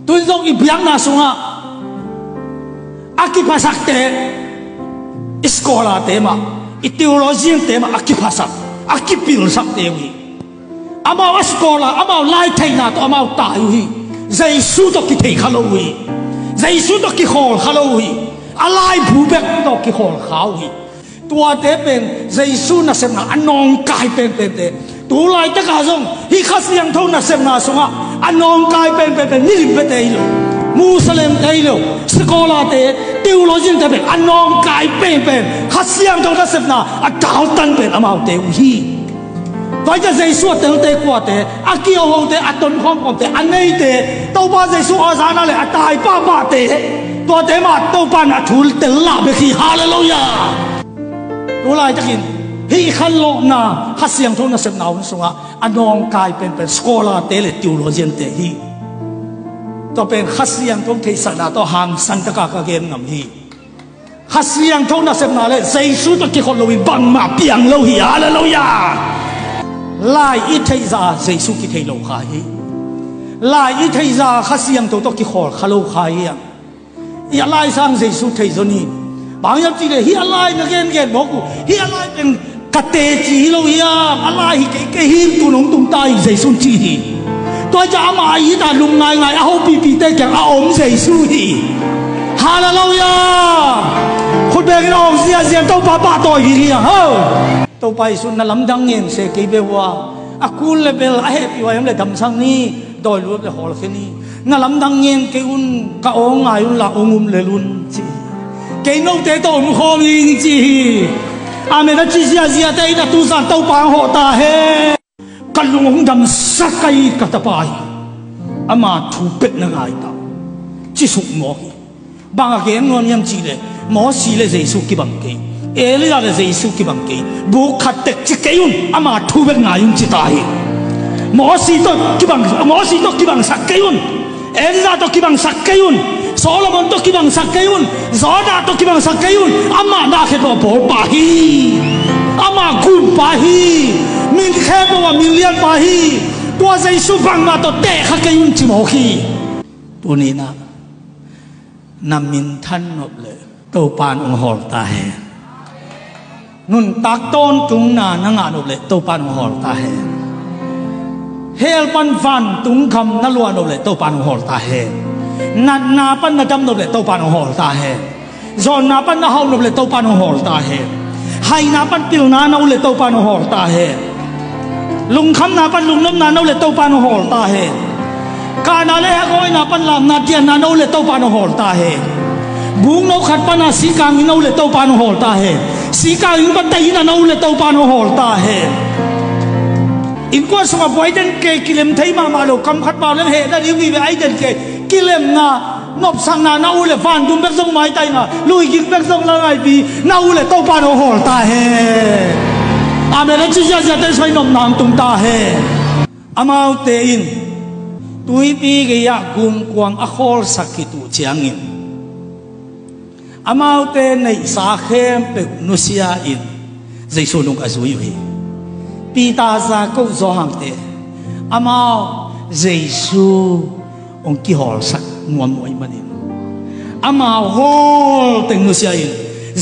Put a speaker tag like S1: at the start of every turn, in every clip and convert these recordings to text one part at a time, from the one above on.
S1: tuin zong ibiang na sunga akipasak te iskola tema ideology tema akipasak akipil sak te wi amao iskola amao lai thaina to amao ta wi Giêsu to ki thei khalo wi Giêsu to ki khol khalo wi alai bu bek to ki khol khaw wi tua te pen Giêsu na sem na anong kai pen te tu lai ta ka zong hi khasiang thon na sem na sunga anong kai pen ni lim pe te lo Muslim te lo sekolah te teologi te pen anong kai pen khasiang thon na sem na a kau tan pen amao te hi vậy cho Giêsu tới tây qua thế, kia hậu thế, tuần không thế, anh ấy thế, tàu ba Giêsu ở giá nào lại, tài ba thế, tua thế mà tàu ba là thul tới làm việc gì, Hallelujah, tôi lại chắc hi khăn lộ na, khát xiang thôi na xem nào xuống à, anh ông cai pen scholar thế là theology thế hi, tôi pen khát xiang thôi thấy sao na tôi hàng san tất cả các game ngầm hi, khát xiang thôi na xem nào lại, Giêsu tôi kia còn lâu bằng mà piang lâu hi, Hallelujah. Lai ít thấy ra Giêsu ki thấy lâu khai, lai ít thấy ra khát xiang tổ to ki khol khalo khai ya lai sang Giêsu thấy rồi ni, bao nhiêu chỉ để hi lai nó gen bốc, hi laiเป็นกะเตจีlâu ya, lai cái hi tu nong tung tai Giêsu chỉ hi, tôi cho mà ý ta lùng ngay ngay áo pi tê cái áo Giêsu hi, Hallelujah, khôn bề cái ông zia tàu ba tôi hi ha. Tàu bay xuân là lắm đăng nhiên sẽ kỹ về hoa, aku level ahep iwa em le đầm sang ni, đòi luôn le hol cái ni, na lắm đăng nhiên cái cả ông ngài là ông le luôn chi, cái nô tế tổ không yên chi, mình đã chỉ zia đây là tu san tàu bang họ ta he, cái lùng ông đầm sắc cây cả ta bay, mà thu bết na ngài ta, chỉ sụp mỏ, bằng cái ngon nhâm chi le, mỏ xí le Giêsu ki bằng cái. Elia là Giêsu ki bằng cái bu khát tết chỉ cái un ama thu bên ngài un chỉ tai mỏ xí to ki bằng sắc cái un Elia to ki bằng sắc cái un Solomon to ki bằng sắc cái un Zoda to ki bằng sắc cái un ama na khe bo pa hi ama gun pa hi min khe bo million pa hi tua Giêsu bằng na to te kha cái un chỉ mỏ hi tu ni na nam min than nộp le tàu pan ông hol ta he nun tak ton tung na nanga nộp lệ tàu pan hol ta he hel pan van tung kham na lua nộp lệ tàu pan hol ta he na pan na dam nộp lệ tàu pan hol ta he zon na pan na hau nộp lệ tàu pan hol ta he hai na pan pil na nộp lệ tàu pan hol ta he lung kham na pan lung nom na nộp lệ tàu pan hol ta he ka na le ha koi na pan lam na tian na nộp lệ tàu pan hol ta he buông nấu khát pan na si kang nấu lệ tàu pan hol ta he si ka in ban tai na no le tàu pan hol ta he in ko so boy den ke kilem thai ma lo kam khat ba le he da ri wi ve ai den ke kilem na nop sang na no le fan dum bek song mai tai na lui gik bek song la ngai bi no le tàu pan hol ta he amen chi ja ja te sai nom nam tung ta he amau te in tui pi ge ya gun kwang a khol sakitu chiang in amau te nei sa khem pe nusia in Giêsu nung azui hi pita za ko zo hang te amau Giêsu ong ki hol sak nuam moi manin amau hol te nusia in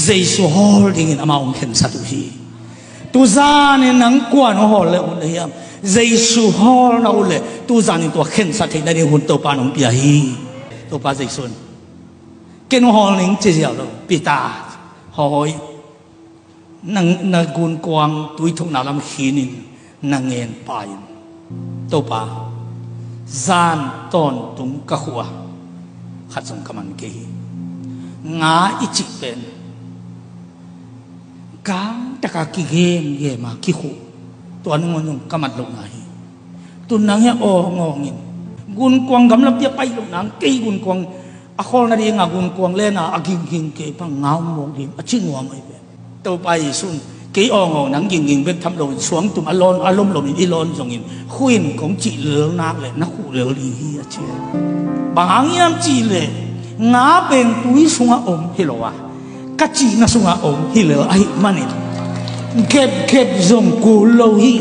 S1: Giêsu hol ding in amau ong khen satu hi tu za ne nang kwa no hol le un hiam Giêsu hol na ule tu za ni to khen sat thei na ni hun to pa nong pia hi to pa Giêsu cái nó họ lính chơi dẻo đâu bị ta hỏi nàng cuốn quang túi thùng nào làm khí nín nàng nghe bài tàu ba gian tôn tung các khua khát sống cầm ăn kì ngã ít chịu bên cám tất cả cái game mà cái khu tuần ngon nhung cầm ăn lụng này tuần nắng nghe ô ngon nhìn cuốn quang gắm lập tiếp bay lụng nắng cây cuốn quang akol na dia ngagun kuang le na aging ke pang ngau mo dim achi ngwa mai be to pai sun ke ong nang ging bek tham lo suang tum alom lo in ilon jong in khuin kong chi leung nak le na khu le li hi a che bang yam chi le nga ben tui sunga om hilowa ka chi na sunga om hilo ai manin kep jong ku lo hi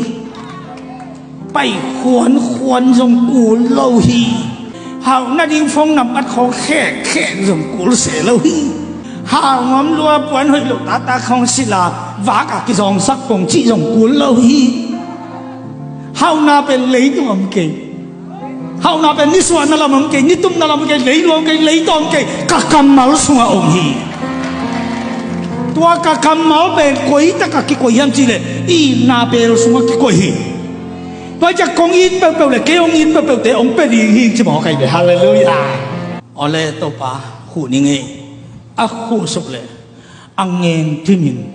S1: pai khuan jong ku lo hi hào na đi phong nằm bắt khó khẽ khẽ dùng cú sẽ lâu hi hào ngắm lúa quán hơi lục ta không xí là vá cả cái dòng sắc cùng chỉ dùng cú lâu hi hào na bên lấy tụi ông kì hào na bên nít xuân na làm ông kì nít tum na làm ông kì lấy luôn kì lấy tôm kì các cầm máu xuống ông hi tua các cầm máu bên quấy tất cả cái quấy ham chi lệ y na bên xuống cái quấy hi tôi chắc con in bao bao là cái ông in bao bao để ông bên đi chứ bỏ cái này hallelujah ở đây tôi pa khu này nghe khu sụp lệ anh nghe thì mình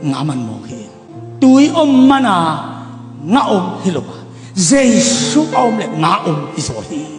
S1: ngã mình một khi tôi ông mà na ngã ông hi lục Jesus ông lệ ngã ông hi rồi